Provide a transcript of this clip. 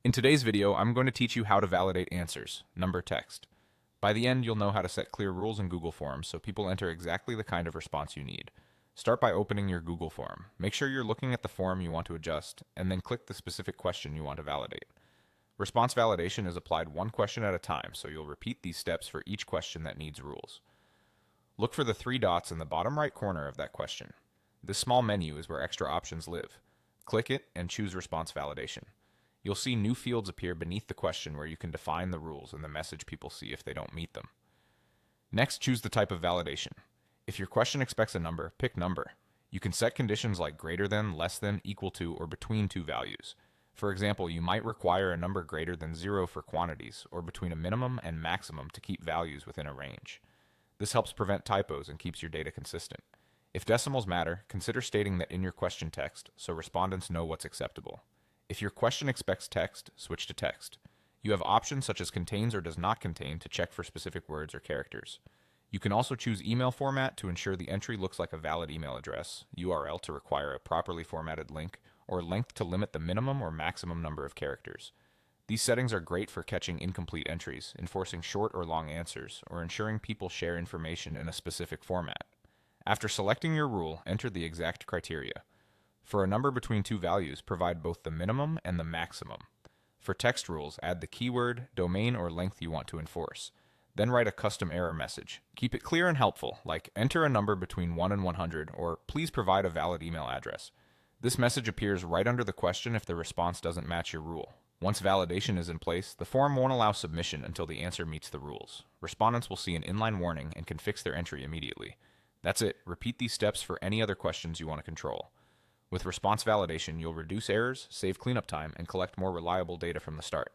In today's video, I'm going to teach you how to validate answers, number text. By the end, you'll know how to set clear rules in Google Forms so people enter exactly the kind of response you need. Start by opening your Google form. Make sure you're looking at the form you want to adjust, and then click the specific question you want to validate. Response validation is applied one question at a time, so you'll repeat these steps for each question that needs rules. Look for the three dots in the bottom right corner of that question. This small menu is where extra options live. Click it and choose response validation. You'll see new fields appear beneath the question where you can define the rules and the message people see if they don't meet them. Next, choose the type of validation. If your question expects a number, pick number. You can set conditions like greater than, less than, equal to, or between two values. For example, you might require a number greater than 0 for quantities, or between a minimum and maximum to keep values within a range. This helps prevent typos and keeps your data consistent. If decimals matter, consider stating that in your question text so respondents know what's acceptable. If your question expects text, switch to text. You have options such as contains or does not contain to check for specific words or characters. You can also choose email format to ensure the entry looks like a valid email address, URL to require a properly formatted link, or length to limit the minimum or maximum number of characters. These settings are great for catching incomplete entries, enforcing short or long answers, or ensuring people share information in a specific format. After selecting your rule, enter the exact criteria. For a number between two values, provide both the minimum and the maximum. For text rules, add the keyword, domain, or length you want to enforce. Then write a custom error message. Keep it clear and helpful, like enter a number between 1 and 100, or please provide a valid email address. This message appears right under the question if the response doesn't match your rule. Once validation is in place, the form won't allow submission until the answer meets the rules. Respondents will see an inline warning and can fix their entry immediately. That's it. Repeat these steps for any other questions you want to control. With response validation, you'll reduce errors, save cleanup time, and collect more reliable data from the start.